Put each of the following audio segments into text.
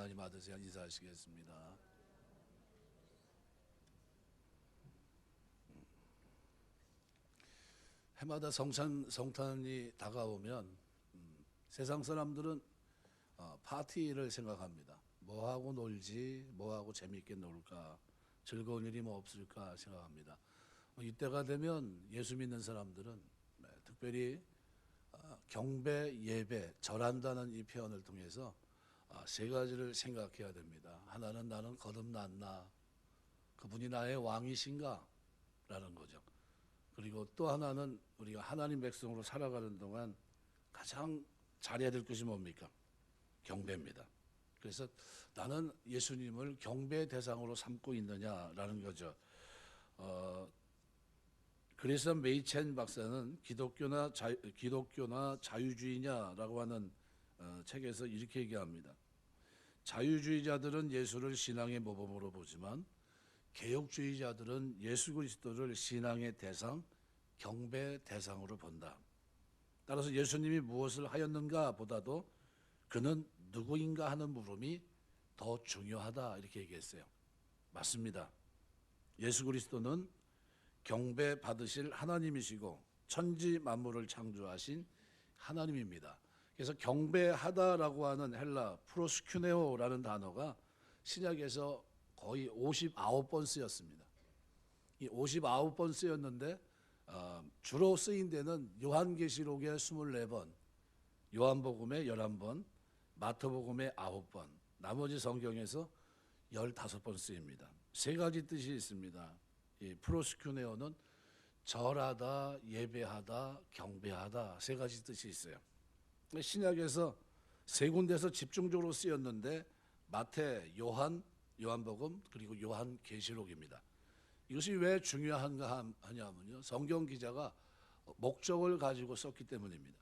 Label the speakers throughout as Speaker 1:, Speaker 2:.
Speaker 1: 많이 받으세요. 인사하시겠습니다. 해마다 성탄이 다가오면 세상 사람들은 파티를 생각합니다. 뭐하고 놀지, 뭐하고 재미있게 놀까, 즐거운 일이 뭐 없을까 생각합니다. 이때가 되면 예수 믿는 사람들은 특별히 경배, 예배, 절한다는 이 표현을 통해서 세 가지를 생각해야 됩니다. 하나는 나는 거듭났나, 그분이 나의 왕이신가 라는 거죠. 그리고 또 하나는 우리가 하나님 백성으로 살아가는 동안 가장 잘해야 될 것이 뭡니까? 경배입니다. 그래서 나는 예수님을 경배 대상으로 삼고 있느냐라는 거죠. 그래서 메이첸 박사는 기독교나 자유주의냐라고 하는 책에서 이렇게 얘기합니다. 자유주의자들은 예수를 신앙의 모범으로 보지만 개혁주의자들은 예수 그리스도를 신앙의 대상, 경배 대상으로 본다. 따라서 예수님이 무엇을 하였는가 보다도 그는 누구인가 하는 물음이 더 중요하다 이렇게 얘기했어요. 맞습니다. 예수 그리스도는 경배 받으실 하나님이시고 천지 만물을 창조하신 하나님입니다. 그래서 경배하다라고 하는 헬라 프로스큐네오라는 단어가 신약에서 거의 59번 쓰였습니다. 이 59번 쓰였는데 주로 쓰인 데는 요한계시록에 24번, 요한복음에 11번, 마태복음에 9번, 나머지 성경에서 15번 쓰입니다. 세 가지 뜻이 있습니다. 이 프로스큐네오는 절하다, 예배하다, 경배하다 세 가지 뜻이 있어요. 신약에서 세 군데서 집중적으로 쓰였는데 마태, 요한복음 그리고 요한계시록입니다. 이것이 왜 중요한가 하냐면요, 성경 기자가 목적을 가지고 썼기 때문입니다.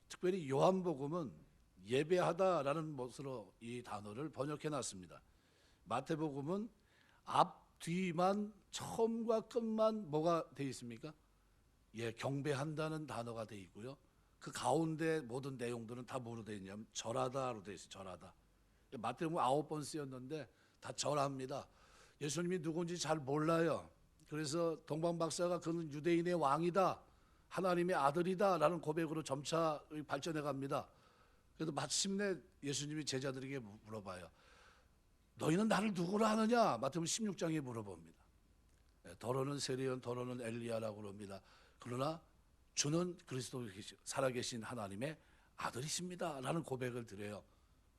Speaker 1: 특별히 요한복음은 예배하다라는 것으로 이 단어를 번역해 놨습니다. 마태복음은 앞, 뒤만 처음과 끝만 뭐가 되어 있습니까? 경배한다는 단어가 되어 있고요. 그 가운데 모든 내용들은 다 뭐로 되어 있냐면 절하다로 되어 있어요. 절하다. 마태복음 9번 쓰였는데 다 절합니다. 예수님이 누군지 잘 몰라요. 그래서 동방박사가 그는 유대인의 왕이다, 하나님의 아들이다 라는 고백으로 점차 발전해 갑니다. 그래도 마침내 예수님이 제자들에게 물어봐요. 너희는 나를 누구로 하느냐? 마태복음 16장에 물어봅니다. 더러는 세리온, 더러는 엘리야라고 그럽니다. 그러나 주는 그리스도 살아계신 하나님의 아들이십니다 라는 고백을 드려요.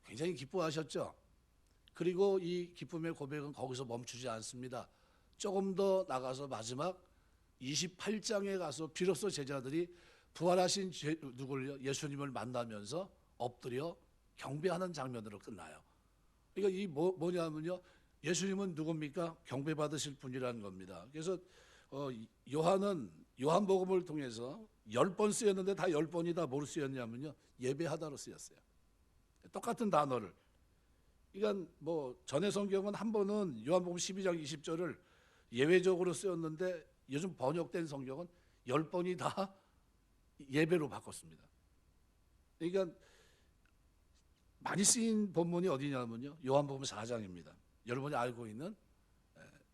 Speaker 1: 굉장히 기뻐하셨죠. 그리고 이 기쁨의 고백은 거기서 멈추지 않습니다. 조금 더 나가서 마지막 28장에 가서 비로소 제자들이 부활하신 누굴요? 예수님을 만나면서 엎드려 경배하는 장면으로 끝나요. 그러니까 이 뭐냐면요, 예수님은 누굽니까? 경배받으실 분이라는 겁니다. 그래서 요한복음을 통해서 10번 쓰였는데 다 10번이 다 뭐로 쓰였냐면요, 예배하다로 쓰였어요. 똑같은 단어를. 그러니까 전에 성경은 한 번은 요한복음 12장 20절을 예외적으로 쓰였는데 요즘 번역된 성경은 10번이 다 예배로 바꿨습니다. 그러니까 많이 쓰인 본문이 어디냐면요, 요한복음 4장입니다. 여러분이 알고 있는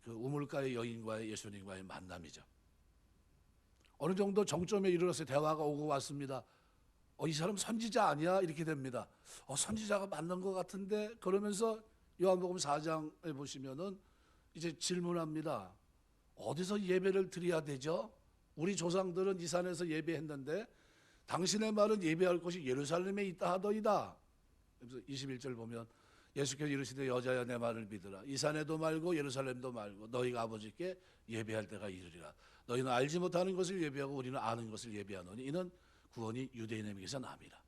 Speaker 1: 그 우물가의 여인과의 예수님과의 만남이죠. 어느 정도 정점에 이르러서 대화가 오고 왔습니다. 이 사람 선지자 아니야? 이렇게 됩니다. 선지자가 맞는 것 같은데, 그러면서 요한복음 4장에 보시면은 이제 질문합니다. 어디서 예배를 드려야 되죠? 우리 조상들은 이 산에서 예배했는데 당신의 말은 예배할 곳이 예루살렘에 있다 하더이다. 그래서 21절 보면 예수께서 이르시되 여자야 내 말을 믿으라. 이 산에도 말고 예루살렘도 말고 너희가 아버지께 예배할 때가 이르리라. 너희는 알지 못하는 것을 예배하고 우리는 아는 것을 예배하노니 이는 구원이 유대인에게서 남이라.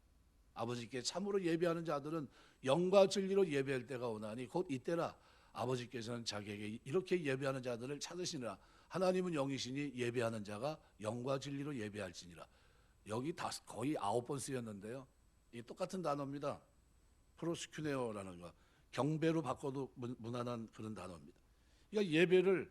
Speaker 1: 아버지께 참으로 예배하는 자들은 영과 진리로 예배할 때가 오나니 곧 이때라. 아버지께서는 자기에게 이렇게 예배하는 자들을 찾으시니라. 하나님은 영이시니 예배하는 자가 영과 진리로 예배할지니라. 여기 거의 9번 쓰였는데요, 이 똑같은 단어입니다. 프로스큐네오라는 거, 경배로 바꿔도 무난한 그런 단어입니다. 그러니까 예배를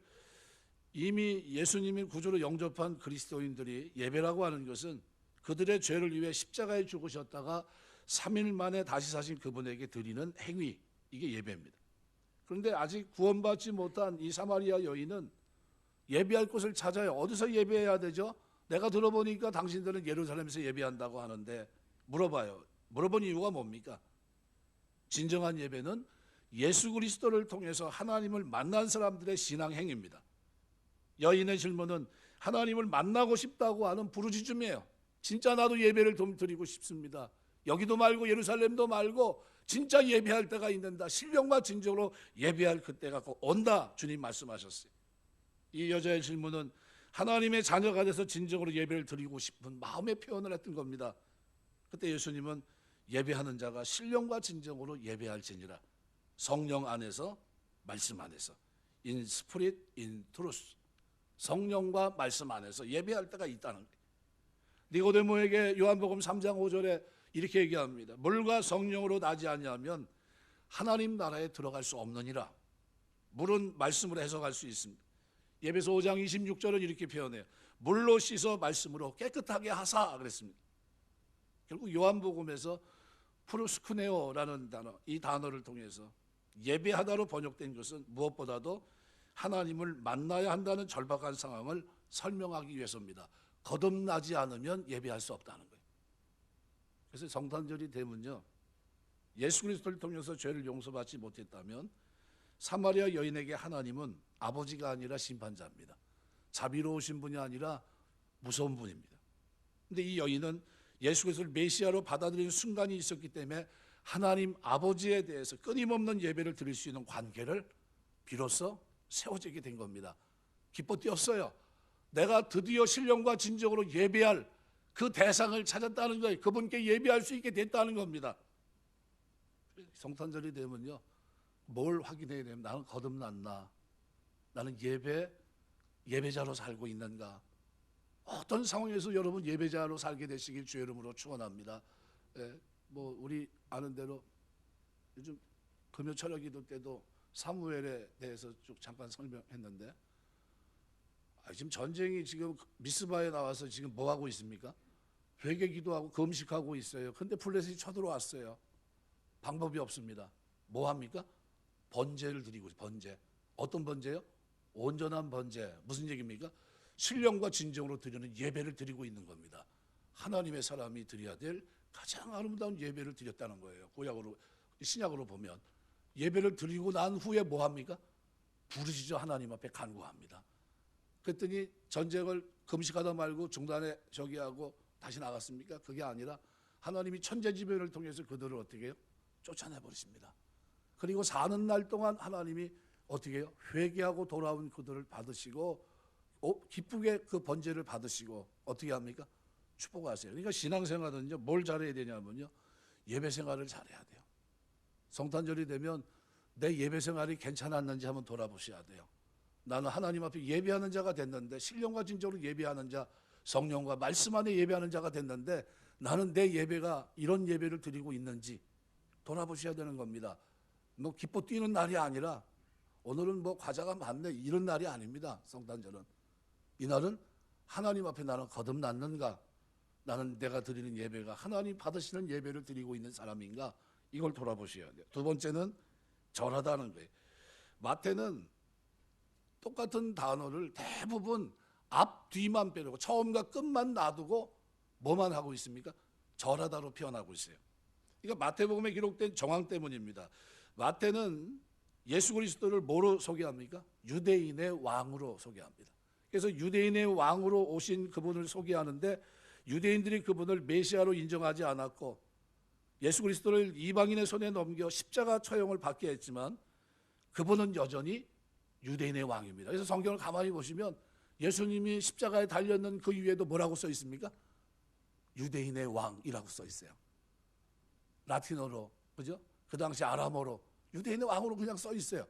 Speaker 1: 이미 예수님이 구주로 영접한 그리스도인들이 예배라고 하는 것은 그들의 죄를 위해 십자가에 죽으셨다가 3일 만에 다시 사신 그분에게 드리는 행위, 이게 예배입니다. 그런데 아직 구원받지 못한 이 사마리아 여인은 예배할 곳을 찾아요. 어디서 예배해야 되죠? 내가 들어보니까 당신들은 예루살렘에서 예배한다고 하는데, 물어봐요. 물어본 이유가 뭡니까? 진정한 예배는 예수 그리스도를 통해서 하나님을 만난 사람들의 신앙 행위입니다. 여인의 질문은 하나님을 만나고 싶다고 하는 부르짖음이에요. 진짜 나도 예배를 좀 드리고 싶습니다. 여기도 말고 예루살렘도 말고 진짜 예배할 때가 있는다. 신령과 진정으로 예배할 그때가 꼭 온다. 주님 말씀하셨어요. 이 여자의 질문은 하나님의 자녀가 돼서 진정으로 예배를 드리고 싶은 마음의 표현을 했던 겁니다. 그때 예수님은 예배하는 자가 신령과 진정으로 예배할지니라. 성령 안에서, 말씀 안에서, in spirit, in truth. 성령과 말씀 안에서 예배할 때가 있다는 거예요. 니고데모에게 요한복음 3장 5절에 이렇게 얘기합니다. 물과 성령으로 나지 아니하면 하나님 나라에 들어갈 수 없느니라. 물은 말씀으로 해석할 수 있습니다. 예배서 5장 26절은 이렇게 표현해요. 물로 씻어 말씀으로 깨끗하게 하사 그랬습니다. 결국 요한복음에서 프루스쿠네오라는 단어, 이 단어를 통해서 예배하다로 번역된 것은 무엇보다도 하나님을 만나야 한다는 절박한 상황을 설명하기 위해서입니다. 거듭나지 않으면 예배할 수 없다는 거예요. 그래서 성탄절이 되면요, 예수 그리스도를 통해서 죄를 용서받지 못했다면 사마리아 여인에게 하나님은 아버지가 아니라 심판자입니다. 자비로우신 분이 아니라 무서운 분입니다. 그런데 이 여인은 예수 그리스도를 메시아로 받아들이는 순간이 있었기 때문에 하나님 아버지에 대해서 끊임없는 예배를 드릴 수 있는 관계를 비로소 세워지게 된 겁니다. 기뻐 뛰었어요. 내가 드디어 신령과 진정으로 예배할 그 대상을 찾았다는 거예요. 그분께 예배할 수 있게 됐다는 겁니다. 성탄절이 되면요, 뭘 확인해야 되면 나는 거듭났나? 나는 예배자로 살고 있는가? 어떤 상황에서 여러분 예배자로 살게 되시길 주의 이름으로 축원합니다. 뭐 우리 아는 대로 요즘 금요 철야 기도 때도 사무엘에 대해서 쭉 잠깐 설명했는데, 지금 전쟁이 지금 미스바에 나와서 지금 뭐 하고 있습니까? 회개 기도하고 금식하고 있어요. 근데 블레셋이 쳐들어왔어요. 방법이 없습니다. 뭐 합니까? 번제를 드리고, 번제. 어떤 번제요? 온전한 번제. 무슨 얘기입니까? 신령과 진정으로 드리는 예배를 드리고 있는 겁니다. 하나님의 사람이 드려야 될 가장 아름다운 예배를 드렸다는 거예요. 구약으로, 신약으로 보면 예배를 드리고 난 후에 뭐 합니까? 부르짖어 하나님 앞에 간구합니다. 그랬더니 전쟁을 금식하다 말고 중단에 저기 하고 다시 나갔습니까? 그게 아니라 하나님이 천재지변을 통해서 그들을 어떻게 해요? 쫓아내버리십니다. 그리고 사는 날 동안 하나님이 어떻게 해요? 회개하고 돌아온 그들을 받으시고 기쁘게 그 번제를 받으시고 어떻게 합니까? 축복하세요. 그러니까 신앙생활은요, 뭘 잘해야 되냐면요, 예배생활을 잘해야 돼요. 성탄절이 되면 내 예배생활이 괜찮았는지 한번 돌아보셔야 돼요. 나는 하나님 앞에 예배하는 자가 됐는데, 신령과 진정으로 예배하는 자, 성령과 말씀 안에 예배하는 자가 됐는데, 나는 내 예배가 이런 예배를 드리고 있는지 돌아보셔야 되는 겁니다. 뭐 기뻐 뛰는 날이 아니라 오늘은 뭐 과자가 많네 이런 날이 아닙니다. 성탄절은 이날은 하나님 앞에 나는 거듭났는가, 나는 내가 드리는 예배가 하나님 받으시는 예배를 드리고 있는 사람인가, 이걸 돌아보셔야 돼요. 두 번째는 절하다는 거예요. 마태는 똑같은 단어를 대부분 앞 뒤만 빼고 처음과 끝만 놔두고 뭐만 하고 있습니까? 절하다로 표현하고 있어요. 그러니까 마태복음에 기록된 정황 때문입니다. 마태는 예수 그리스도를 뭐로 소개합니까? 유대인의 왕으로 소개합니다. 그래서 유대인의 왕으로 오신 그분을 소개하는데, 유대인들이 그분을 메시아로 인정하지 않았고 예수 그리스도를 이방인의 손에 넘겨 십자가 처형을 받게 했지만 그분은 여전히 유대인의 왕입니다. 그래서 성경을 가만히 보시면 예수님이 십자가에 달렸는 그 위에도 뭐라고 써 있습니까? 유대인의 왕이라고 써 있어요. 라틴어로, 그죠? 그 당시 아람어로 유대인의 왕으로 그냥 써 있어요.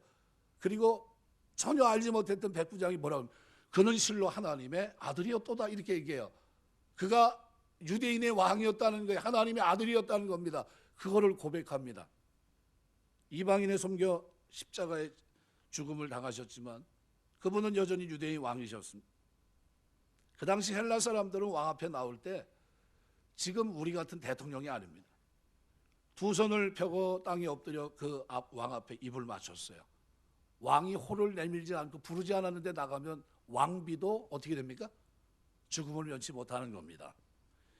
Speaker 1: 그리고 전혀 알지 못했던 백부장이 뭐라고 합니까? 그는 실로 하나님의 아들이었도다, 이렇게 얘기해요. 그가 유대인의 왕이었다는 거예요. 하나님의 아들이었다는 겁니다. 그거를 고백합니다. 이방인의 섬겨 십자가의 죽음을 당하셨지만 그분은 여전히 유대인 왕이셨습니다. 그 당시 헬라 사람들은 왕 앞에 나올 때 지금 우리 같은 대통령이 아닙니다. 두 손을 펴고 땅에 엎드려 그 왕 앞에 입을 맞췄어요. 왕이 호를 내밀지 않고 부르지 않았는데 나가면 왕비도 어떻게 됩니까? 죽음을 면치 못하는 겁니다.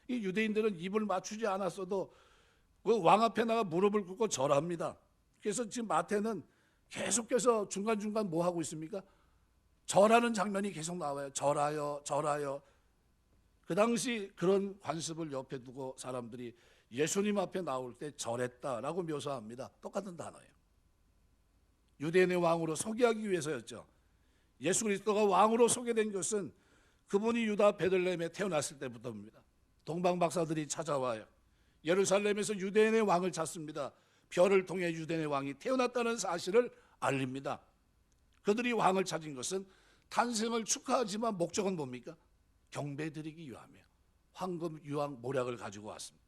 Speaker 1: 이 유대인들은 입을 맞추지 않았어도 그 왕 앞에 나가 무릎을 꿇고 절합니다. 그래서 지금 마태는 계속해서 중간중간 뭐 하고 있습니까? 절하는 장면이 계속 나와요. 절하여 절하여. 그 당시 그런 관습을 옆에 두고 사람들이 예수님 앞에 나올 때 절했다라고 묘사합니다. 똑같은 단어예요. 유대인의 왕으로 소개하기 위해서였죠. 예수 그리스도가 왕으로 소개된 것은 그분이 유다 베들레헴에 태어났을 때부터입니다. 동방 박사들이 찾아와요. 예루살렘에서 유대인의 왕을 찾습니다. 별을 통해 유대인의 왕이 태어났다는 사실을 알립니다. 그들이 왕을 찾은 것은 탄생을 축하하지만 목적은 뭡니까? 경배드리기 위함이에요. 황금, 유황, 모략을 가지고 왔습니다.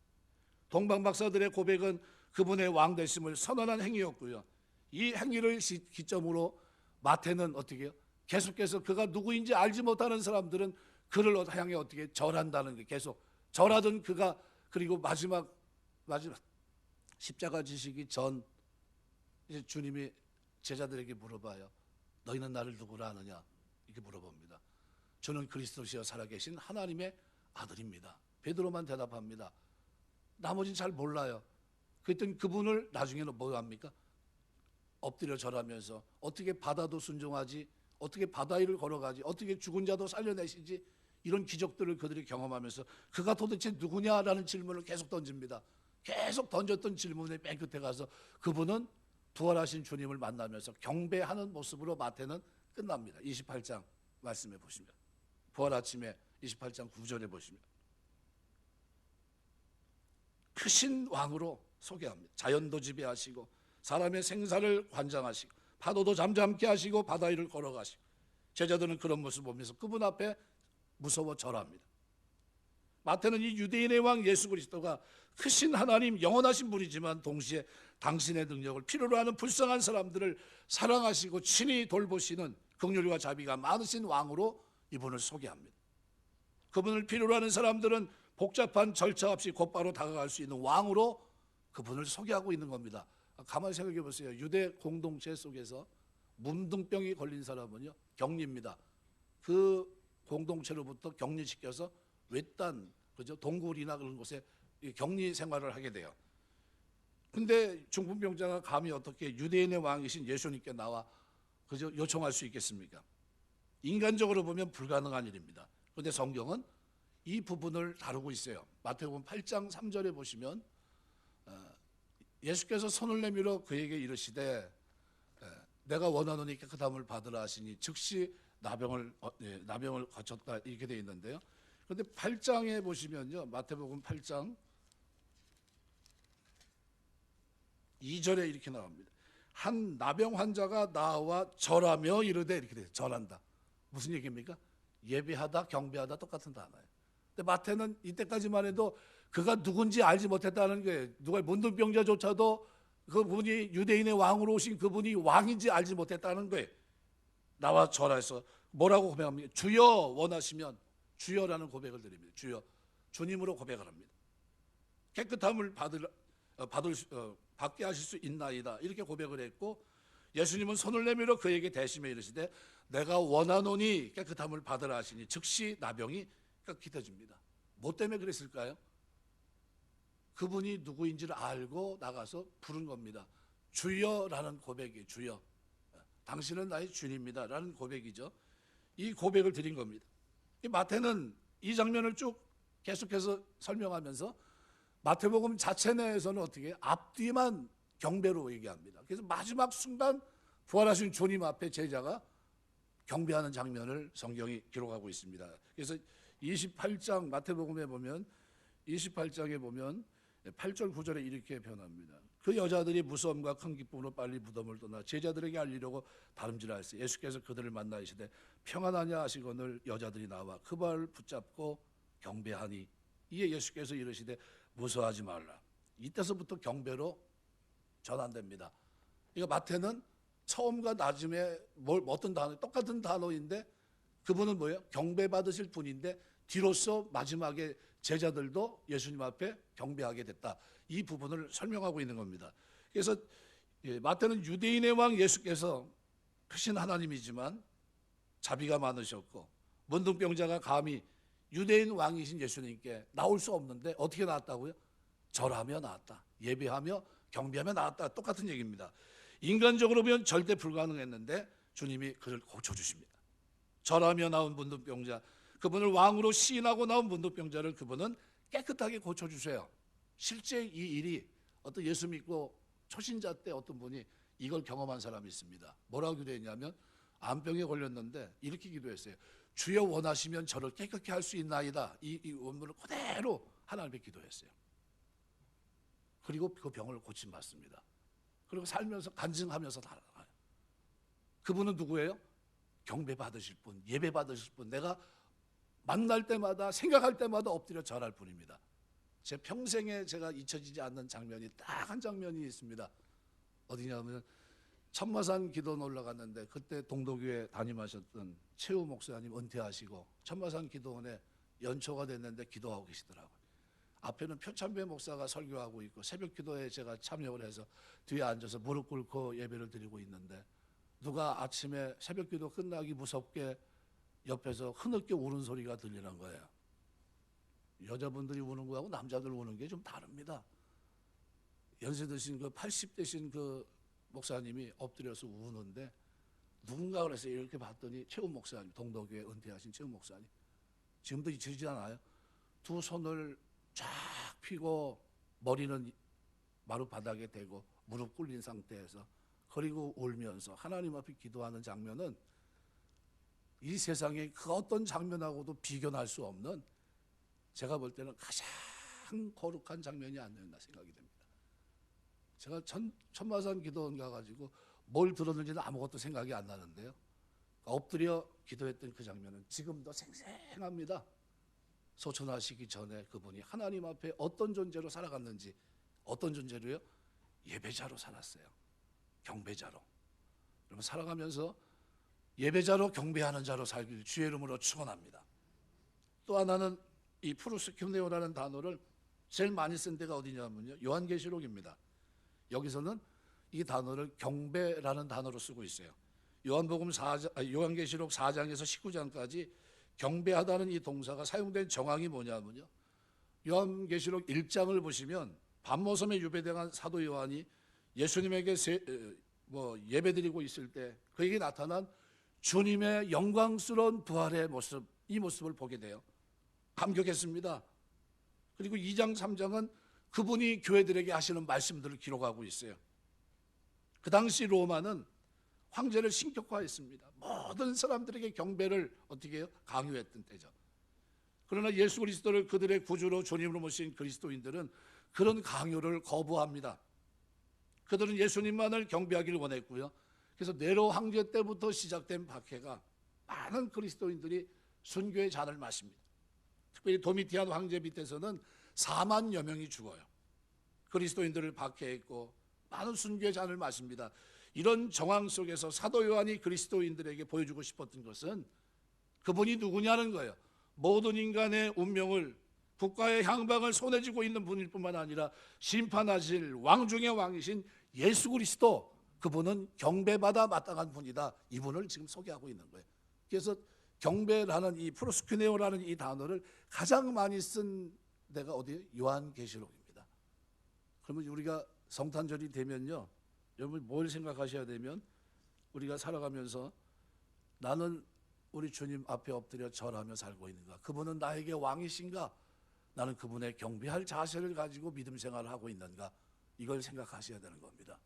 Speaker 1: 동방 박사들의 고백은 그분의 왕 되심을 선언한 행위였고요. 이 행위를 기점으로 마태는 어떻게 해요? 계속해서 그가 누구인지 알지 못하는 사람들은 그를 향해 어떻게 절한다는 게 계속 절하던 그가 그리고 마지막 십자가 지시기 전 이제 주님이 제자들에게 물어봐요. 너희는 나를 누구라 하느냐? 이렇게 물어봅니다. 저는 그리스도시여 살아계신 하나님의 아들입니다. 베드로만 대답합니다. 나머지는 잘 몰라요. 그랬더니 그분을 나중에는 뭐 합니까? 엎드려 절하면서 어떻게 바다도 순종하지, 어떻게 바다 위를 걸어가지, 어떻게 죽은 자도 살려내시지, 이런 기적들을 그들이 경험하면서 그가 도대체 누구냐라는 질문을 계속 던집니다. 계속 던졌던 질문의 맨 끝에 가서 그분은 부활하신 주님을 만나면서 경배하는 모습으로 마태는 끝납니다. 28장 말씀해 보시면, 부활 아침에 28장 9절에 보시면 크신 왕으로 소개합니다. 자연도 지배하시고 사람의 생사를 관장하시고 파도도 잠잠케 하시고 바다 위를 걸어가시고. 제자들은 그런 모습을 보면서 그분 앞에 무서워 절합니다. 마태는 이 유대인의 왕 예수 그리스도가 크신 하나님, 영원하신 분이지만 동시에 당신의 능력을 필요로 하는 불쌍한 사람들을 사랑하시고 친히 돌보시는 긍휼과 자비가 많으신 왕으로 이분을 소개합니다. 그분을 필요로 하는 사람들은 복잡한 절차 없이 곧바로 다가갈 수 있는 왕으로 그분을 소개하고 있는 겁니다. 가만히 생각해 보세요. 유대 공동체 속에서 문둥병이 걸린 사람은요, 격리입니다. 그 공동체로부터 격리시켜서 외딴, 그죠, 동굴이나 그런 곳에 격리 생활을 하게 돼요. 근데 중풍병자가 감히 어떻게 유대인의 왕이신 예수님께 나와 그죠 요청할 수 있겠습니까? 인간적으로 보면 불가능한 일입니다. 그런데 성경은 이 부분을 다루고 있어요. 마태복음 8장 3절에 보시면 예수께서 손을 내밀어 그에게 이르시되 내가 원하노니 깨끗함을 받으라 하시니 즉시 나병을 거쳤다, 이렇게 되어 있는데요. 그런데 8장에 보시면요, 마태복음 8장 2절에 이렇게 나옵니다. 한 나병 환자가 나와 절하며 이르되, 이렇게 돼요. 절한다. 무슨 얘기입니까? 예배하다, 경배하다 똑같은 단어예요. 근데 마태는 이때까지만 해도 그가 누군지 알지 못했다는 거예요. 누가 문둥병자조차도 그분이 유대인의 왕으로 오신 그분이 왕인지 알지 못했다는 거예요. 나와 절해서 뭐라고 고백합니까? 주여 원하시면, 주여라는 고백을 드립니다. 주여, 주님으로 고백을 합니다. 깨끗함을 받게 하실 수 있나이다, 이렇게 고백을 했고, 예수님은 손을 내밀어 그에게 대심에 이르시되 내가 원하노니 깨끗함을 받으라 하시니 즉시 나병이 깨끗해집니다. 뭐 때문에 그랬을까요? 그분이 누구인지를 알고 나가서 부른 겁니다. 주여라는 고백이에요. 주여, 당신은 나의 주님입니다 라는 고백이죠. 이 고백을 드린 겁니다. 이 마태는 이 장면을 쭉 계속해서 설명하면서 마태복음 자체 내에서는 어떻게 앞뒤만 경배로 얘기합니다. 그래서 마지막 순간 부활하신 주님 앞에 제자가 경배하는 장면을 성경이 기록하고 있습니다. 그래서 28장 마태복음에 보면 28장에 보면 8절 9절에 이렇게 표현합니다. 그 여자들이 무서움과 큰 기쁨으로 빨리 무덤을 떠나 제자들에게 알리려고 다름질하였어요. 예수께서 그들을 만나 이르시되 평안하냐 하시거늘 여자들이 나와 그 발을 붙잡고 경배하니 이에 예수께서 이르시되 무서워하지 말라. 이때서부터 경배로 전환됩니다. 이거 마태는 처음과 나중에 어떤 단어, 똑같은 단어인데 그분은 뭐예요? 경배 받으실 분인데 뒤로서 마지막에 제자들도 예수님 앞에 경배하게 됐다. 이 부분을 설명하고 있는 겁니다. 그래서 마태는 유대인의 왕 예수께서 크신 하나님이지만 자비가 많으셨고 문둥병자가 감히 유대인 왕이신 예수님께 나올 수 없는데 어떻게 나왔다고요? 절하며 나왔다. 예배하며 경배하며 나왔다. 똑같은 얘기입니다. 인간적으로 보면 절대 불가능했는데 주님이 그를 고쳐주십니다. 절하며 나온 문둥병자, 그분을 왕으로 시인하고 나온 문둥병자를 그분은 깨끗하게 고쳐주세요. 실제 이 일이 어떤 예수 믿고 초신자 때 어떤 분이 이걸 경험한 사람이 있습니다. 뭐라고 기도했냐면 암병에 걸렸는데 이렇게 기도했어요. 주여 원하시면 저를 깨끗게 할 수 있나이다. 이 원문을 그대로 하나님께 기도했어요. 그리고 그 병을 고침받습니다. 그리고 살면서 간증하면서 살아가요. 그분은 누구예요? 경배 받으실 분, 예배 받으실 분, 내가 만날 때마다 생각할 때마다 엎드려 절할 분입니다. 제 평생에 제가 잊혀지지 않는 장면이 딱 한 장면이 있습니다. 어디냐면 천마산 기도원 올라갔는데 그때 동도교회 담임하셨던 최우 목사님 은퇴하시고 천마산 기도원에 연초가 됐는데 기도하고 계시더라고요. 앞에는 표찬배 목사가 설교하고 있고 새벽 기도에 제가 참여를 해서 뒤에 앉아서 무릎 꿇고 예배를 드리고 있는데 누가 아침에 새벽 기도 끝나기 무섭게 옆에서 흐느껴 우는 소리가 들리는 거예요. 여자분들이 우는 거하고 남자들 우는 게 좀 다릅니다. 연세 드신 그 80대신 그 목사님이 엎드려서 우는데 누군가 그래서 이렇게 봤더니 최우 목사님, 동도교회 은퇴하신 최우 목사님, 지금도 잊히지 않아요? 두 손을 쫙 펴고 머리는 마룻바닥에 대고 무릎 꿇린 상태에서 그리고 울면서 하나님 앞에 기도하는 장면은 이 세상에 그 어떤 장면하고도 비교할 수 없는, 제가 볼 때는 가장 거룩한 장면이 아니었나 생각이 됩니다. 제가 천마산 기도원 가가지고 뭘 들었는지는 아무것도 생각이 안 나는데요, 엎드려 기도했던 그 장면은 지금도 생생합니다. 소천하시기 전에 그분이 하나님 앞에 어떤 존재로 살아갔는지, 어떤 존재로요? 예배자로 살았어요. 경배자로. 여러분, 살아가면서 예배자로 경배하는 자로 살기를 주의 이름으로 축원합니다. 또 하나는 이 프로스큐네오라는 단어를 제일 많이 쓴 데가 어디냐면요, 요한계시록입니다. 여기서는 이 단어를 경배라는 단어로 쓰고 있어요. 요한계시록 4장에서 19장까지 경배하다는 이 동사가 사용된 정황이 뭐냐면요, 요한계시록 1장을 보시면 밤모섬에 유배당한 사도 요한이 예수님에게 예배드리고 있을 때 그에게 나타난 주님의 영광스러운 부활의 모습, 이 모습을 보게 돼요. 감격했습니다. 그리고 2장 3장은 그분이 교회들에게 하시는 말씀들을 기록하고 있어요. 그 당시 로마는 황제를 신격화했습니다. 모든 사람들에게 경배를 어떻게 해요? 강요했던 때죠. 그러나 예수 그리스도를 그들의 구주로 주님으로 모신 그리스도인들은 그런 강요를 거부합니다. 그들은 예수님만을 경배하기를 원했고요. 그래서 네로 황제 때부터 시작된 박해가 많은 그리스도인들이 순교의 잔을 마십니다. 특별히 도미티안 황제 밑에서는 4만여 명이 죽어요. 그리스도인들을 박해했고 많은 순교의 잔을 마십니다. 이런 정황 속에서 사도 요한이 그리스도인들에게 보여주고 싶었던 것은 그분이 누구냐는 거예요. 모든 인간의 운명을, 국가의 향방을 손에 쥐고 있는 분일 뿐만 아니라 심판하실 왕 중의 왕이신 예수 그리스도, 그분은 경배받아 마땅한 분이다. 이분을 지금 소개하고 있는 거예요. 그래서 경배라는 이 프로스큐네오라는 이 단어를 가장 많이 쓴 데가 어디예요? 요한계시록입니다. 그러면 우리가 성탄절이 되면요, 여러분 뭘 생각하셔야 되면, 우리가 살아가면서 나는 우리 주님 앞에 엎드려 절하며 살고 있는가? 그분은 나에게 왕이신가? 나는 그분의 경배할 자세를 가지고 믿음 생활을 하고 있는가? 이걸 생각하셔야 되는 겁니다.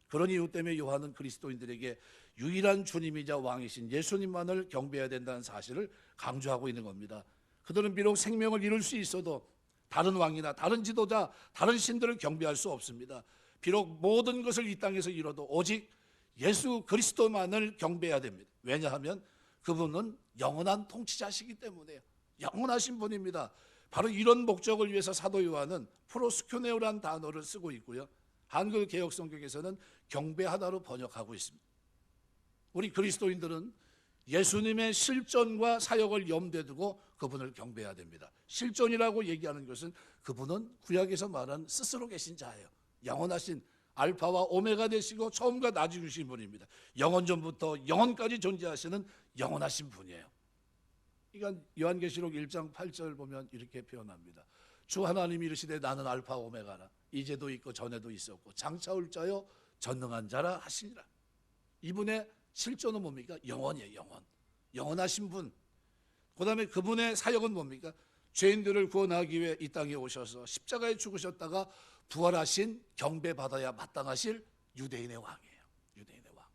Speaker 1: 그런 이유 때문에 요한은 그리스도인들에게 유일한 주님이자 왕이신 예수님만을 경배해야 된다는 사실을 강조하고 있는 겁니다. 그들은 비록 생명을 잃을 수 있어도 다른 왕이나 다른 지도자, 다른 신들을 경배할 수 없습니다. 비록 모든 것을 이 땅에서 잃어도 오직 예수 그리스도만을 경배해야 됩니다. 왜냐하면 그분은 영원한 통치자시기 때문에요. 영원하신 분입니다. 바로 이런 목적을 위해서 사도 요한은 프로스큐네오라는 단어를 쓰고 있고요, 한글 개혁 성경에서는 경배하다로 번역하고 있습니다. 우리 그리스도인들은 예수님의 실존과 사역을 염두에 두고 그분을 경배해야 됩니다. 실존이라고 얘기하는 것은 그분은 구약에서 말한 스스로 계신 자예요. 영원하신 알파와 오메가 되시고 처음과 나중이신 분입니다. 영원 전부터 영원까지 존재하시는 영원하신 분이에요. 그러니까 요한계시록 1장 8절 보면 이렇게 표현합니다. 주 하나님이 이르시되 나는 알파 오메가라. 이제도 있고 전에도 있었고 장차 올 자요 전능한 자라 하시니라. 이분의 실존은 뭡니까? 영원이에요. 영원. 영원하신 분. 그 다음에 그분의 사역은 뭡니까? 죄인들을 구원하기 위해 이 땅에 오셔서 십자가에 죽으셨다가 부활하신 경배받아야 마땅하실 유대인의 왕이에요. 유대인의 왕.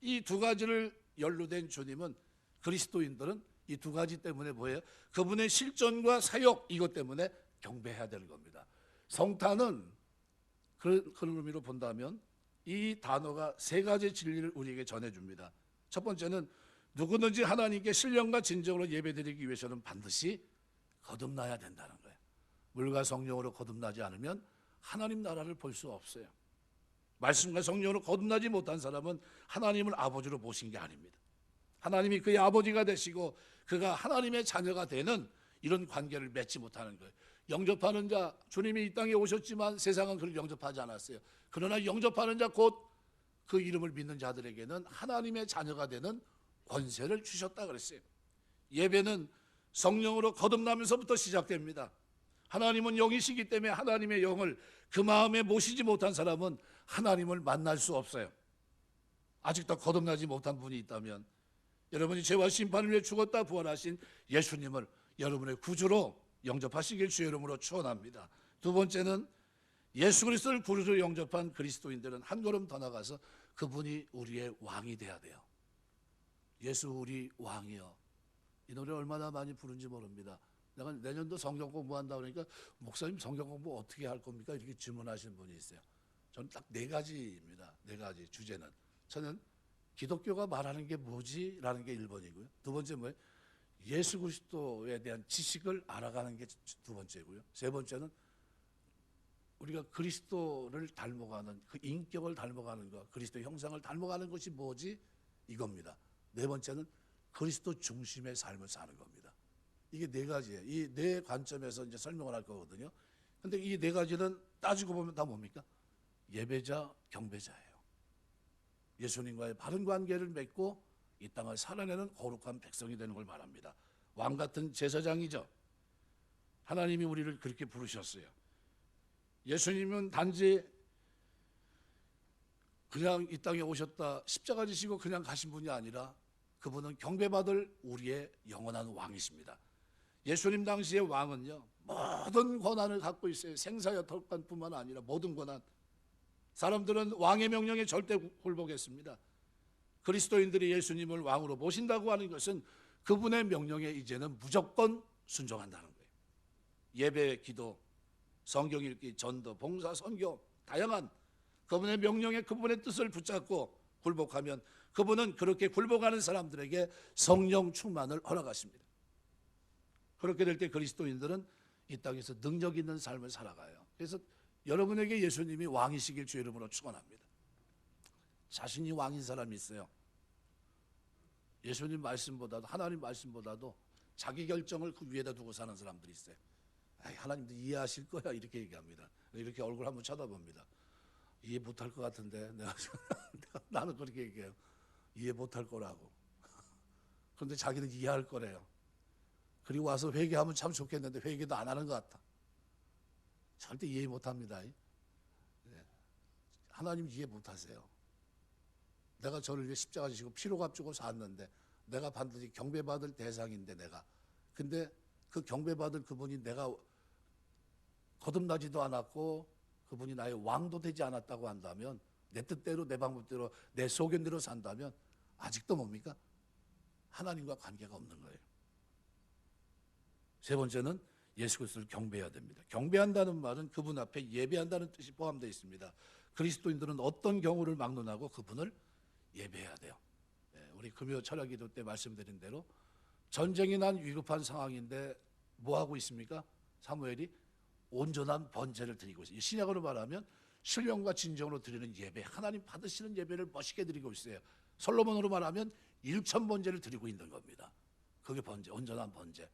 Speaker 1: 이 두 가지를 연루된 주님은 그리스도인들은 이 두 가지 때문에 뭐예요? 그분의 실존과 사역 이것 때문에 경배해야 되는 겁니다. 성탄은 그런 의미로 본다면 이 단어가 세 가지 진리를 우리에게 전해줍니다. 첫 번째는 누구든지 하나님께 신령과 진정으로 예배드리기 위해서는 반드시 거듭나야 된다는 거예요. 물과 성령으로 거듭나지 않으면 하나님 나라를 볼 수 없어요. 말씀과 성령으로 거듭나지 못한 사람은 하나님을 아버지로 모신 게 아닙니다. 하나님이 그의 아버지가 되시고 그가 하나님의 자녀가 되는 이런 관계를 맺지 못하는 거예요. 영접하는 자, 주님이 이 땅에 오셨지만 세상은 그를 영접하지 않았어요. 그러나 영접하는 자 곧 그 이름을 믿는 자들에게는 하나님의 자녀가 되는 권세를 주셨다 그랬어요. 예배는 성령으로 거듭나면서부터 시작됩니다. 하나님은 영이시기 때문에 하나님의 영을 그 마음에 모시지 못한 사람은 하나님을 만날 수 없어요. 아직도 거듭나지 못한 분이 있다면 여러분이 죄와 심판을 위해 죽었다 부활하신 예수님을 여러분의 구주로 영접하시길 주의 이름으로 축원합니다. 두 번째는 예수 그리스도를 구주로 영접한 그리스도인들은 한 걸음 더 나가서 그분이 우리의 왕이 돼야 돼요. 예수 우리 왕이여. 이 노래 얼마나 많이 부른지 모릅니다. 내가 내년도 성경 공부한다 그러니까 목사님 성경 공부 어떻게 할 겁니까? 이렇게 질문하시는 분이 있어요. 저는 딱 네 가지입니다. 네 가지 주제는. 저는 기독교가 말하는 게 뭐지? 라는 게 1번이고요. 두 번째 뭐예요? 예수 그리스도에 대한 지식을 알아가는 게 두 번째고요. 세 번째는 우리가 그리스도를 닮아가는 그 인격을 닮아가는 것, 그리스도의 형상을 닮아가는 것이 뭐지? 이겁니다. 네 번째는 그리스도 중심의 삶을 사는 겁니다. 이게 네 가지예요. 이 네 관점에서 이제 설명을 할 거거든요. 근데 이 네 가지는 따지고 보면 다 뭡니까? 예배자, 경배자예요. 예수님과의 바른 관계를 맺고 이 땅을 살아내는 거룩한 백성이 되는 걸 말합니다. 왕 같은 제사장이죠. 하나님이 우리를 그렇게 부르셨어요. 예수님은 단지 그냥 이 땅에 오셨다 십자가 지시고 그냥 가신 분이 아니라 그분은 경배받을 우리의 영원한 왕이십니다. 예수님 당시의 왕은요 모든 권한을 갖고 있어요. 생사여탈권뿐만 아니라 모든 권한. 사람들은 왕의 명령에 절대 굴복했습니다. 그리스도인들이 예수님을 왕으로 모신다고 하는 것은 그분의 명령에 이제는 무조건 순종한다는 거예요. 예배, 기도, 성경 읽기, 전도, 봉사, 선교 다양한 그분의 명령에 그분의 뜻을 붙잡고 굴복하면 그분은 그렇게 굴복하는 사람들에게 성령 충만을 허락하십니다. 그렇게 될 때 그리스도인들은 이 땅에서 능력 있는 삶을 살아가요. 그래서 여러분에게 예수님이 왕이시길 주의 이름으로 축원합니다. 자신이 왕인 사람이 있어요. 예수님 말씀보다도 하나님 말씀보다도 자기 결정을 그 위에다 두고 사는 사람들이 있어요. 하나님도 이해하실 거야 이렇게 얘기합니다. 이렇게 얼굴 한번 쳐다봅니다. 이해 못할 것 같은데 나는 그렇게 얘기해요. 이해 못할 거라고. 그런데 자기는 이해할 거래요. 그리고 와서 회개하면 참 좋겠는데 회개도 안 하는 것 같아. 절대 이해 못합니다. 하나님 이해 못하세요. 내가 저를 위해 십자가 지시고 피로 값주고 샀는데 내가 반드시 경배받을 대상인데 내가 근데 그 경배받을 그분이 내가 거듭나지도 않았고 그분이 나의 왕도 되지 않았다고 한다면 내 뜻대로 내 방법대로 내 소견대로 산다면 아직도 뭡니까? 하나님과 관계가 없는 거예요. 세 번째는 예수 그리스도를 경배해야 됩니다. 경배한다는 말은 그분 앞에 예배한다는 뜻이 포함되어 있습니다. 그리스도인들은 어떤 경우를 막론하고 그분을 예배해야 돼요. 우리 금요 철야 기도 때 말씀드린 대로 전쟁이 난 위급한 상황인데 뭐 하고 있습니까? 사무엘이 온전한 번제를 드리고 있어요. 신약으로 말하면 신령과 진정으로 드리는 예배, 하나님 받으시는 예배를 멋있게 드리고 있어요. 솔로몬으로 말하면 1,000번제를 드리고 있는 겁니다. 그게 번제, 온전한 번제.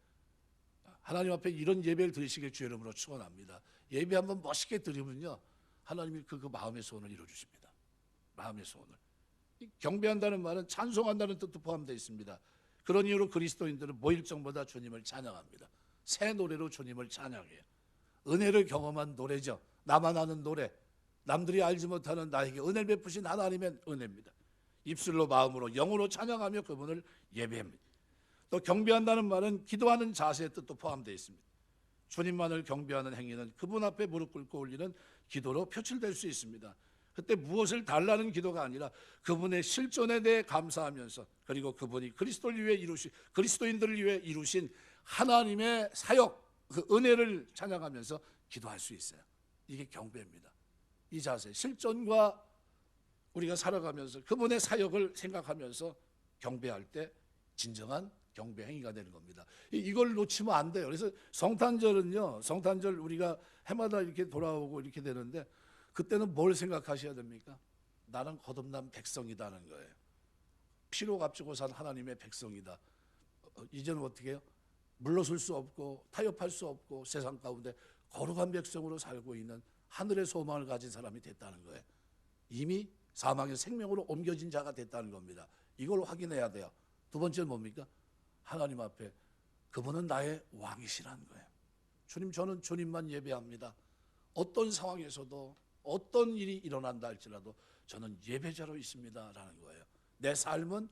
Speaker 1: 하나님 앞에 이런 예배를 드리시길 주의 이름으로 축원합니다. 예배 한번 멋있게 드리면요, 하나님이 그 마음의 소원을 이루어주십니다. 마음의 소원을. 경배한다는 말은 찬송한다는 뜻도 포함되어 있습니다. 그런 이유로 그리스도인들은 모일정보다 주님을 찬양합니다. 새 노래로 주님을 찬양해요. 은혜를 경험한 노래죠. 나만 아는 노래, 남들이 알지 못하는 나에게 은혜를 베푸신 하나님의 은혜입니다. 입술로 마음으로 영으로 찬양하며 그분을 예배합니다. 또 경배한다는 말은 기도하는 자세의 뜻도 포함되어 있습니다. 주님만을 경배하는 행위는 그분 앞에 무릎 꿇고 올리는 기도로 표출될 수 있습니다. 그때 무엇을 달라는 기도가 아니라 그분의 실존에 대해 감사하면서, 그리고 그분이 그리스도를 위해 이루신, 그리스도인들을 위해 이루신 하나님의 사역, 그 은혜를 찬양하면서 기도할 수 있어요. 이게 경배입니다. 이 자세, 실존과 우리가 살아가면서 그분의 사역을 생각하면서 경배할 때 진정한 경배 행위가 되는 겁니다. 이걸 놓치면 안 돼요. 그래서 성탄절은요, 성탄절 우리가 해마다 이렇게 돌아오고 이렇게 되는데, 그때는 뭘 생각하셔야 됩니까? 나는 거듭난 백성이다는 거예요. 피로 값주고 산 하나님의 백성이다. 이제는 어떻게 해요? 물러설 수 없고 타협할 수 없고 세상 가운데 거룩한 백성으로 살고 있는 하늘의 소망을 가진 사람이 됐다는 거예요. 이미 사망의 생명으로 옮겨진 자가 됐다는 겁니다. 이걸 확인해야 돼요. 두 번째는 뭡니까? 하나님 앞에 그분은 나의 왕이시라는 거예요. 주님, 저는 주님만 예배합니다. 어떤 상황에서도 어떤 일이 일어난다 할지라도 저는 예배자로 있습니다 라는 거예요. 내 삶은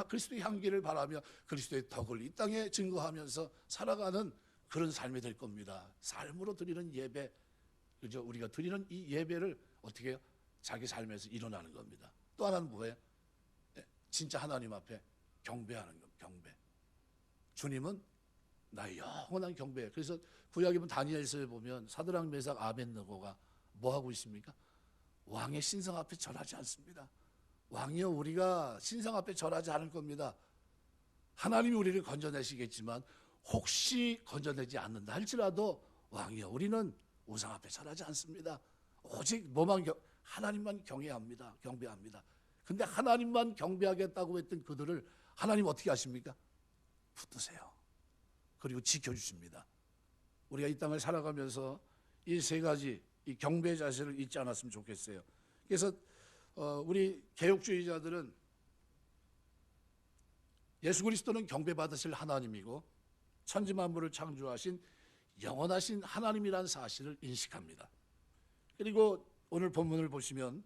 Speaker 1: 그리스도의 향기를 바라며 그리스도의 덕을 이 땅에 증거하면서 살아가는 그런 삶이 될 겁니다. 삶으로 드리는 예배, 그죠? 우리가 드리는 이 예배를 어떻게 해요? 자기 삶에서 일어나는 겁니다. 또 하나는 뭐예요? 진짜 하나님 앞에 경배하는 겁니다. 경배. 주님은 나의 영원한 경배예요. 그래서 구약에 보면 다니엘서에 보면 사드락, 메삭, 아벳느고가 뭐 하고 있습니까? 왕의 신성 앞에 절하지 않습니다. 왕이요, 우리가 신성 앞에 절하지 않을 겁니다. 하나님이 우리를 건져내시겠지만 혹시 건져내지 않는다 할지라도 왕이요, 우리는 우상 앞에 절하지 않습니다. 오직 뭐만 하나님만 경외합니다. 경배합니다. 근데 하나님만 경배하겠다고 했던 그들을 하나님 어떻게 하십니까? 붙드세요. 그리고 지켜주십니다. 우리가 이 땅을 살아가면서 이 세 가지 이 경배 자세를 잊지 않았으면 좋겠어요. 그래서 우리 개혁주의자들은 예수 그리스도는 경배받으실 하나님이고 천지만물을 창조하신 영원하신 하나님이라는 사실을 인식합니다. 그리고 오늘 본문을 보시면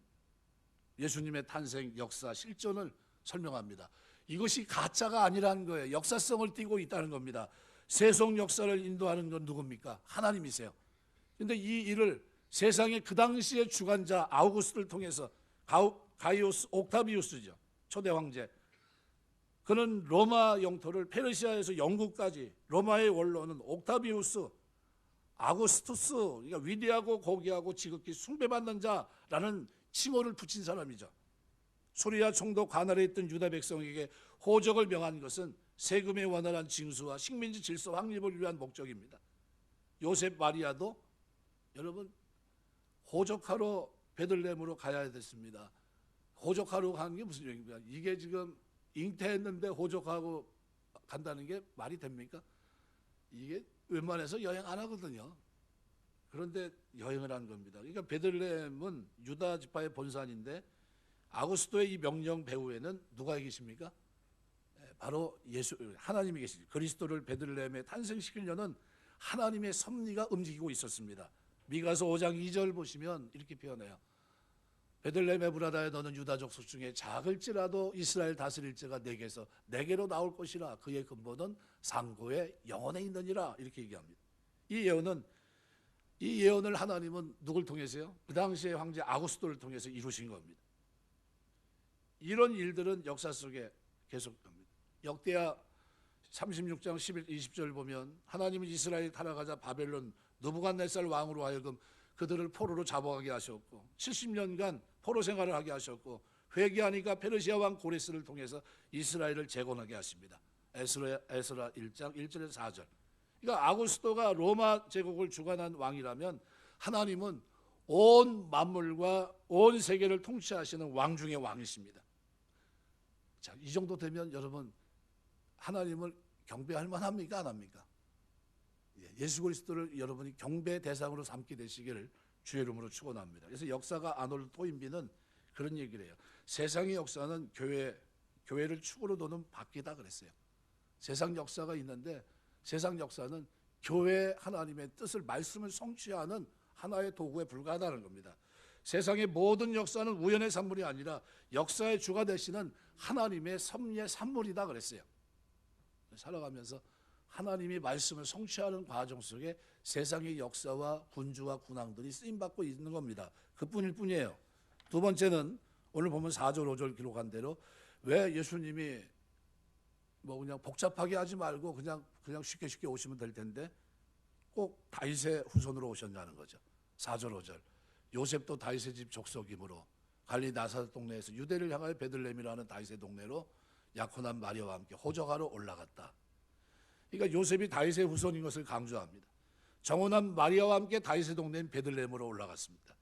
Speaker 1: 예수님의 탄생, 역사, 실존을 설명합니다. 이것이 가짜가 아니라는 거예요. 역사성을 띠고 있다는 겁니다. 세속 역사를 인도하는 건 누굽니까? 하나님이세요. 그런데 이 일을 세상의 그 당시의 주관자 아우구스트를 통해서, 가이오스 옥타비우스죠, 초대 황제, 그는 로마 영토를 페르시아에서 영국까지, 로마의 원로는 옥타비우스, 아구스투스, 그러니까 위대하고 고귀하고 지극히 숭배받는 자라는 칭호를 붙인 사람이죠. 소리아 총독 관할에 있던 유다 백성에게 호적을 명한 것은 세금의 원활한 징수와 식민지 질서 확립을 위한 목적입니다. 요셉 마리아도 여러분 호적하러 베들레헴으로 가야 됐습니다. 호적하러 가는 게 무슨 얘기입니까? 이게 지금 잉태했는데 호적하고 간다는 게 말이 됩니까? 이게 웬만해서 여행 안 하거든요. 그런데 여행을 한 겁니다. 그러니까 베들레헴은 유다 지파의 본산인데 아구스토의 이 명령 배후에는 누가 계십니까? 바로 예수, 하나님이 계시죠. 그리스도를 베들레헴에 탄생시키려는 하나님의 섭리가 움직이고 있었습니다. 미가서 5장 2절 보시면 이렇게 표현해요. 베들레헴 에브라다에 너는 유다족 속 중에 작을지라도 이스라엘 다스릴 자가 내게서 내게로 나올 것이라. 그의 근본은 상고의 영원에 있느니라. 이렇게 얘기합니다. 이 예언을 하나님은 누굴 통해서요? 그 당시의 황제 아구스토를 통해서 이루신 겁니다. 이런 일들은 역사 속에 계속됩니다. 역대하 36장 11, 20절 보면 하나님은 이스라엘이 타락하자 바벨론 느부갓네살 왕으로 하여금 그들을 포로로 잡아가게 하셨고 70년간 포로 생활을 하게 하셨고 회개하니까 페르시아 왕 고레스를 통해서 이스라엘을 재건하게 하십니다. 에스라 1장 1절에서 4절. 그러니까 아구스토가 로마 제국을 주관한 왕이라면 하나님은 온 만물과 온 세계를 통치하시는 왕 중의 왕이십니다. 자, 이 정도 되면 여러분 하나님을 경배할 만합니까? 안 합니까? 예수 그리스도를 여러분이 경배 대상으로 삼게 되시기를 주의 이름으로 축원합니다. 그래서 역사가 아놀드 토인비는 그런 얘기를 해요. 세상의 역사는 교회를 축으로 도는 바퀴다 그랬어요. 세상 역사가 있는데 세상 역사는 교회 하나님의 뜻을 말씀을 성취하는 하나의 도구에 불과하다는 겁니다. 세상의 모든 역사는 우연의 산물이 아니라 역사의 주가 되시는 하나님의 섭리의 산물이다 그랬어요. 살아가면서 하나님이 말씀을 성취하는 과정 속에 세상의 역사와 군주와 군왕들이 쓰임받고 있는 겁니다. 그뿐일 뿐이에요. 두 번째는 오늘 보면 4절 5절 기록한 대로 왜 예수님이 뭐 그냥 복잡하게 하지 말고 그냥 쉽게 오시면 될 텐데 꼭 다윗의 후손으로 오셨냐는 거죠. 4절 5절 요셉도 다윗의 집 족속이므로 갈리 나사렛 동네에서 유대를 향하여 베들레헴이라는 다윗의 동네로 약혼한 마리아와 함께 호적하러 올라갔다. 그러니까 요셉이 다윗의 후손인 것을 강조합니다. 정혼한 마리아와 함께 다윗의 동네인 베들레헴으로 올라갔습니다.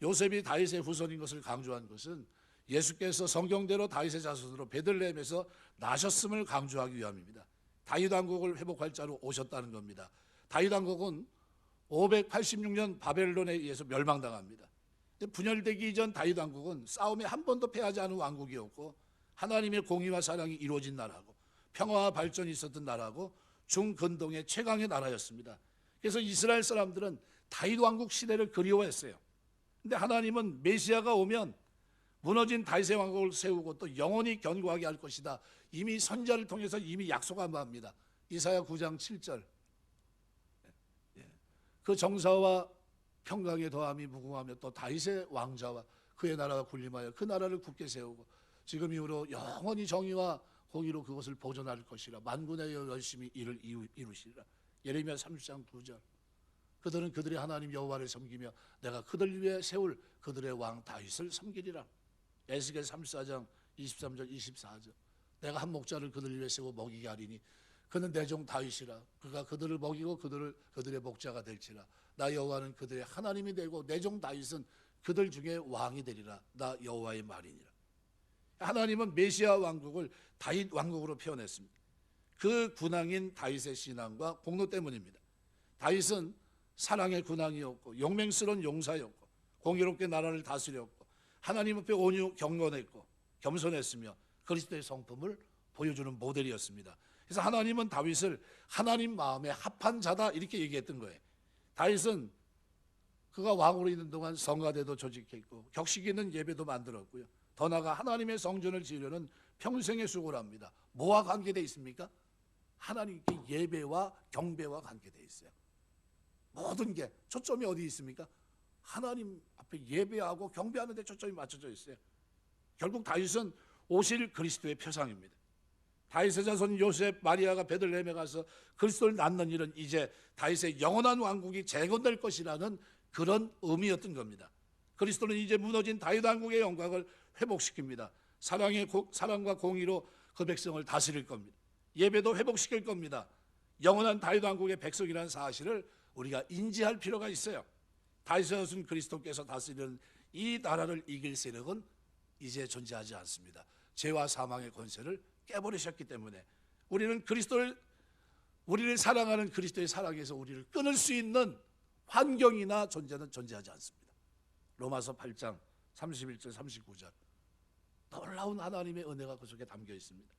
Speaker 1: 요셉이 다윗의 후손인 것을 강조한 것은 예수께서 성경대로 다윗의 자손으로 베들레헴에서 나셨음을 강조하기 위함입니다. 다윗 왕국을 회복할 자로 오셨다는 겁니다. 다윗 왕국은 586년 바벨론에 의해서 멸망당합니다. 분열되기 이전 다윗 왕국은 싸움에 한 번도 패하지 않은 왕국이었고 하나님의 공의와 사랑이 이루어진 나라고 평화와 발전이 있었던 나라고 중근동의 최강의 나라였습니다. 그래서 이스라엘 사람들은 다윗 왕국 시대를 그리워했어요. 근데 하나님은 메시아가 오면 무너진 다윗의 왕국을 세우고 또 영원히 견고하게 할 것이다. 이미 선지자를 통해서 이미 약속한 바입니다. 이사야 9장 7절. 그 정사와 평강의 더함이 무궁하며 또 다윗의 왕자와 그의 나라가 군림하여 그 나라를 굳게 세우고 지금 이후로 영원히 정의와 공의로 그것을 보존할 것이라 만군의 열심히 이를 이루시리라. 예레미야 30장 9절. 그들은 그들의 하나님 여호와를 섬기며 내가 그들 위에 세울 그들의 왕 다윗을 섬기리라. 에스겔 34장 23절 24절. 내가 한 목자를 그들 위에 세워 먹이게 하리니 그는 내 종 다윗이라. 그가 그들을 먹이고 그들의 목자가 될지라. 나 여호와는 그들의 하나님이 되고 내 종 다윗은 그들 중에 왕이 되리라. 나 여호와의 말이니라. 하나님은 메시아 왕국을 다윗 왕국으로 표현했습니다. 그 군왕인 다윗의 신앙과 공로 때문입니다. 다윗은 사랑의 군왕이었고 용맹스러운 용사였고 공의롭게 나라를 다스렸고 하나님 앞에 온유 경건했고 겸손했으며 그리스도의 성품을 보여주는 모델이었습니다. 그래서 하나님은 다윗을 하나님 마음에 합한 자다 이렇게 얘기했던 거예요. 다윗은 그가 왕으로 있는 동안 성가대도 조직했고 격식 있는 예배도 만들었고요. 더 나아가 하나님의 성전을 지으려는 평생의 수고를 합니다. 뭐와 관계되어 있습니까? 하나님께 예배와 경배와 관계되어 있어요. 모든 게 초점이 어디 있습니까? 하나님 앞에 예배하고 경배하는 데 초점이 맞춰져 있어요. 결국 다윗은 오실 그리스도의 표상입니다. 다윗의 자손 요셉 마리아가 베들레헴에 가서 그리스도를 낳는 일은 이제 다윗의 영원한 왕국이 재건될 것이라는 그런 의미였던 겁니다. 그리스도는 이제 무너진 다윗 왕국의 영광을 회복시킵니다. 사랑과 공의로 그 백성을 다스릴 겁니다. 예배도 회복시킬 겁니다. 영원한 다윗 왕국의 백성이라는 사실을 우리가 인지할 필요가 있어요. 다윗의 자손 그리스도께서 다스리는 이 나라를 이길 세력은 이제 존재하지 않습니다. 죄와 사망의 권세를 깨버리셨기 때문에 우리를 사랑하는 그리스도의 사랑에서 우리를 끊을 수 있는 환경이나 존재는 존재하지 않습니다. 로마서 8장 31절 39절. 놀라운 하나님의 은혜가 그 속에 담겨 있습니다.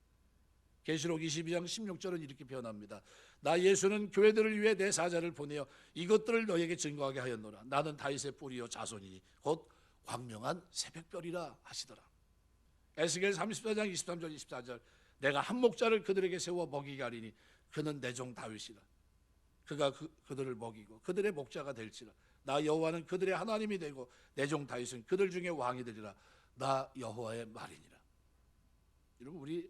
Speaker 1: 계시록 22장 16절은 이렇게 표현합니다. 나 예수는 교회들을 위해 내 사자를 보내어 이것들을 너에게 증거하게 하였노라. 나는 다윗의 뿌리요 자손이니 곧 광명한 새벽별이라 하시더라. 에스겔 34장 23절 24절. 내가 한 목자를 그들에게 세워 먹이게 하리니 그는 내 종 다윗이라. 그가 그들을 먹이고 그들의 목자가 될지라. 나 여호와는 그들의 하나님이 되고 내 종 다윗은 그들 중에 왕이 되리라. 나 여호와의 말이니라. 여러분 우리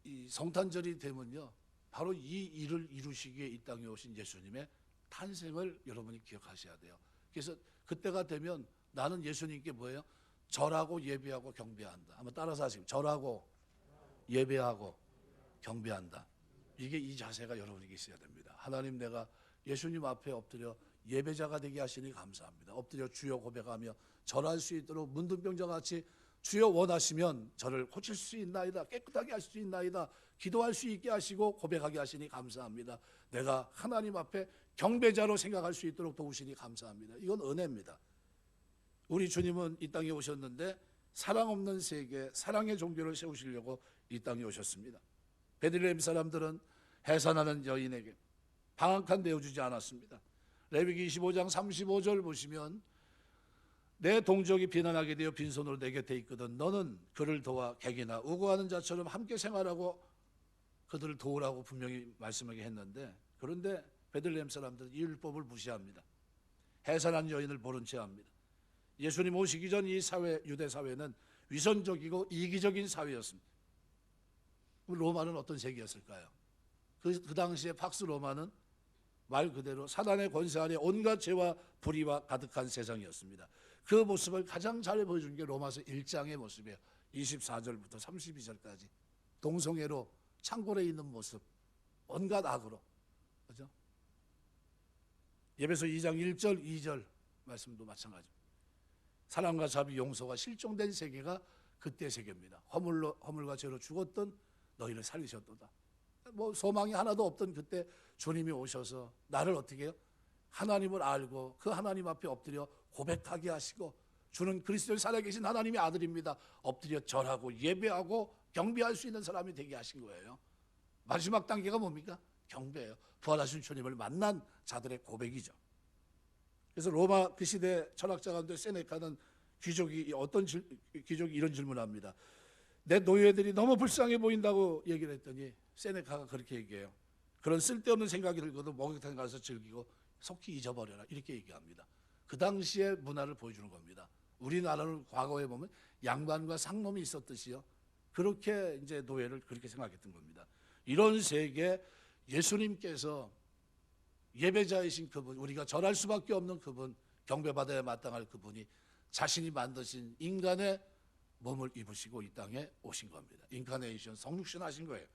Speaker 1: 이 성탄절이 되면요 바로 이 일을 이루시기에 이 땅에 오신 예수님의 탄생을 여러분이 기억하셔야 돼요. 그래서 그때가 되면 나는 예수님께 뭐예요? 절하고 예배하고 경배한다. 한번 따라서 하시면 절하고 예배하고 경배한다. 이게 이 자세가 여러분에게 있어야 됩니다. 하나님 내가 예수님 앞에 엎드려 예배자가 되게 하시니 감사합니다. 엎드려 주여 고백하며 절할 수 있도록 문둥병자가 같이 주여 원하시면 저를 고칠 수 있나이다, 깨끗하게 하실 수 있나이다, 기도할 수 있게 하시고 고백하게 하시니 감사합니다. 내가 하나님 앞에 경배자로 생각할 수 있도록 도우시니 감사합니다. 이건 은혜입니다. 우리 주님은 이 땅에 오셨는데 사랑 없는 세계, 사랑의 종교를 세우시려고 이 땅에 오셨습니다. 베들레헴 사람들은 해산하는 여인에게 방 한 칸 내어주지 않았습니다. 레위기 25장 35절 보시면 내 동족이 비난하게 되어 빈손으로 내 곁에 있거든 너는 그를 도와 객이나 우고하는 자처럼 함께 생활하고 그들을 도우라고 분명히 말씀하게 했는데, 그런데 베들레헴 사람들은 이 율법을 무시합니다. 해산한 여인을 모른 채 합니다. 예수님 오시기 전 이 사회, 유대 사회는 위선적이고 이기적인 사회였습니다. 로마는 어떤 세계였을까요? 그 당시에 팍스 로마는 말 그대로 사단의 권세 아래 온갖 죄와 불의와 가득한 세상이었습니다. 그 모습을 가장 잘 보여준 게 로마서 1장의 모습이에요. 24절부터 32절까지 동성애로 창고에 있는 모습, 온갖 악으로, 그죠? 예배소 2장 1절 2절 말씀도 마찬가지입니다. 사랑과 자비, 용서가 실종된 세계가 그때 세계입니다. 허물과 죄로 죽었던 너희를 살리셨도다. 뭐 소망이 하나도 없던 그때 주님이 오셔서 나를 어떻게 해요? 하나님을 알고 그 하나님 앞에 엎드려 고백하게 하시고, 주는 그리스도를 살아계신 하나님의 아들입니다, 엎드려 절하고 예배하고 경배할 수 있는 사람이 되게 하신 거예요. 마지막 단계가 뭡니까? 경배예요. 부활하신 주님을 만난 자들의 고백이죠. 그래서 로마 그 시대 철학자 가운데 세네카는 귀족이 이런 질문을 합니다. 내 노예들이 너무 불쌍해 보인다고 얘기를 했더니 세네카가 그렇게 얘기해요. 그런 쓸데없는 생각이 들고도 목욕탕에 가서 즐기고 속히 잊어버려라, 이렇게 얘기합니다. 그 당시의 문화를 보여주는 겁니다. 우리나라는 과거에 보면 양반과 상놈이 있었듯이요, 그렇게 이제 노예를 그렇게 생각했던 겁니다. 이런 세계, 예수님께서 예배자이신 그분, 우리가 절할 수밖에 없는 그분, 경배받아야 마땅할 그분이 자신이 만드신 인간의 몸을 입으시고 이 땅에 오신 겁니다. 인카네이션, 성육신 하신 거예요.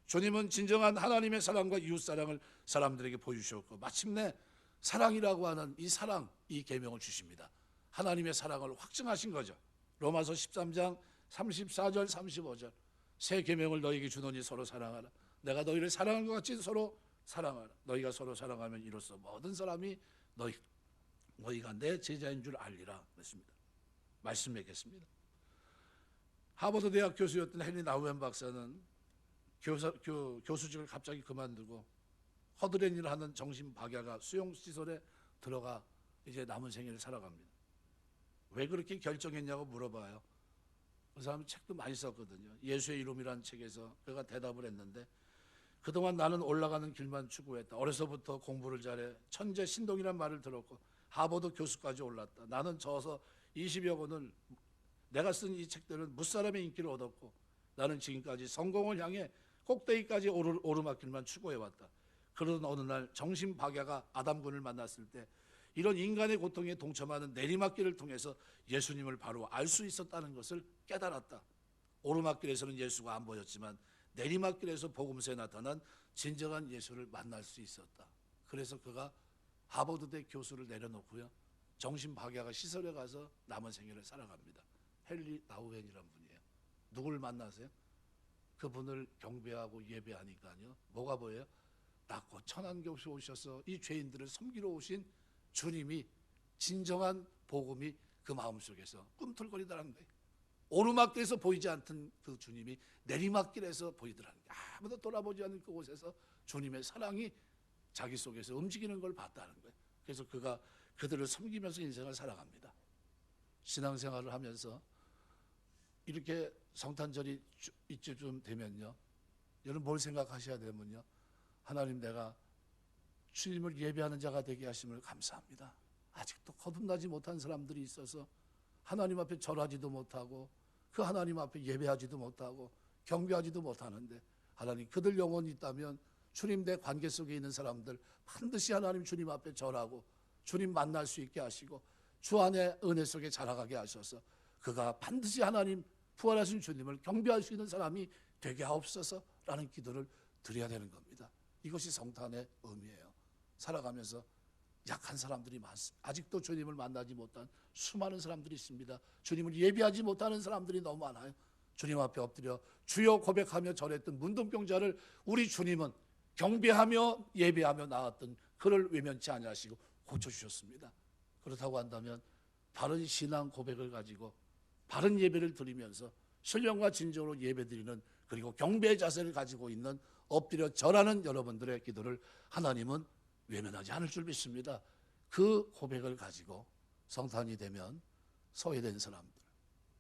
Speaker 1: 주님은 진정한 하나님의 사랑과 이웃사랑을 사람들에게 보여주셨고, 마침내 사랑이라고 하는 이 사랑, 이 계명을 주십니다. 하나님의 사랑을 확증하신 거죠. 로마서 13장 34절 35절 새 계명을 너희에게 주노니 서로 사랑하라. 내가 너희를 사랑한 것 같이 서로 사랑하라. 너희가 서로 사랑하면 이로써 모든 사람이 너희가 내 제자인 줄 알리라 그랬습니다. 말씀 맺겠습니다. 하버드 대학 교수였던 헨리 나우엔 박사는 교수직을 갑자기 그만두고 허드렛 일을 하는 정신박야가 수용시설에 들어가 이제 남은 생애를 살아갑니다. 왜 그렇게 결정했냐고 물어봐요. 그 사람은 책도 많이 썼거든요. 예수의 이름이라는 책에서 그가 대답을 했는데, 그동안 나는 올라가는 길만 추구했다. 어려서부터 공부를 잘해 천재 신동이란 말을 들었고 하버드 교수까지 올랐다. 나는 저서 20여 권을, 내가 쓴 이 책들은 무사람의 인기를 얻었고 나는 지금까지 성공을 향해 꼭대기까지 오르막길만 추구해왔다. 그러던 어느 날 정신박야가 아담군을 만났을 때 이런 인간의 고통에 동참하는 내리막길을 통해서 예수님을 바로 알 수 있었다는 것을 깨달았다. 오르막길에서는 예수가 안 보였지만 내리막길에서 복음서에 나타난 진정한 예수를 만날 수 있었다. 그래서 그가 하버드대 교수를 내려놓고요, 정신박야가 시설에 가서 남은 생애를 살아갑니다. 헨리 나우엔이라는 분이에요. 누구를 만나세요? 그분을 경배하고 예배하니까요, 뭐가 보여요? 낮고 천한 겹이 오셔서 이 죄인들을 섬기러 오신 주님이, 진정한 복음이 그 마음속에서 꿈틀거리더라는 거예요. 오르막길에서 보이지 않던 그 주님이 내리막길에서 보이더라는 거예요. 아무도 돌아보지 않는 그곳에서 주님의 사랑이 자기 속에서 움직이는 걸 봤다는 거예요. 그래서 그가 그들을 섬기면서 인생을 살아갑니다. 신앙생활을 하면서 이렇게 성탄절이 이쯤 되면요, 여러분 뭘 생각하셔야 되면요, 하나님, 내가 주님을 예배하는 자가 되게 하심을 감사합니다. 아직도 거듭나지 못한 사람들이 있어서 하나님 앞에 절하지도 못하고 그 하나님 앞에 예배하지도 못하고 경배하지도 못하는데, 하나님, 그들 영혼이 있다면 주님 내 관계 속에 있는 사람들 반드시 하나님 주님 앞에 절하고 주님 만날 수 있게 하시고 주 안에 은혜 속에 자라가게 하셔서 그가 반드시 하나님 부활하신 주님을 경배할 수 있는 사람이 되게 하옵소서라는 기도를 드려야 되는 겁니다. 이것이 성탄의 의미예요. 살아가면서 약한 사람들이 많습니다. 아직도 주님을 만나지 못한 수많은 사람들이 있습니다. 주님을 예배하지 못하는 사람들이 너무 많아요. 주님 앞에 엎드려 주여 고백하며 전했던 문둥병자를 우리 주님은 경배하며 예배하며 나왔던 그를 외면치 아니하시고 고쳐주셨습니다. 그렇다고 한다면 바른 신앙 고백을 가지고 바른 예배를 드리면서 신령과 진정으로 예배드리는, 그리고 경배의 자세를 가지고 있는 엎드려 절하는 여러분들의 기도를 하나님은 외면하지 않을 줄 믿습니다. 그 고백을 가지고 성탄이 되면 소외된 사람들,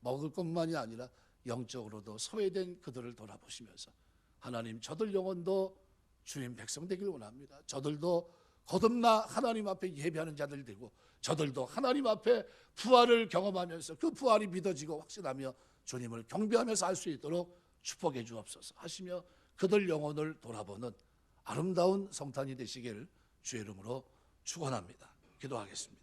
Speaker 1: 먹을 것만이 아니라 영적으로도 소외된 그들을 돌아보시면서 하나님, 저들 영혼도 주님 백성 되길 원합니다. 저들도 거듭나 하나님 앞에 예배하는 자들 되고, 저들도 하나님 앞에 부활을 경험하면서 그 부활이 믿어지고 확신하며 주님을 경배하며 살 수 있도록 축복해 주옵소서 하시며 그들 영혼을 돌아보는 아름다운 성탄이 되시길 주의 이름으로 축원합니다. 기도하겠습니다.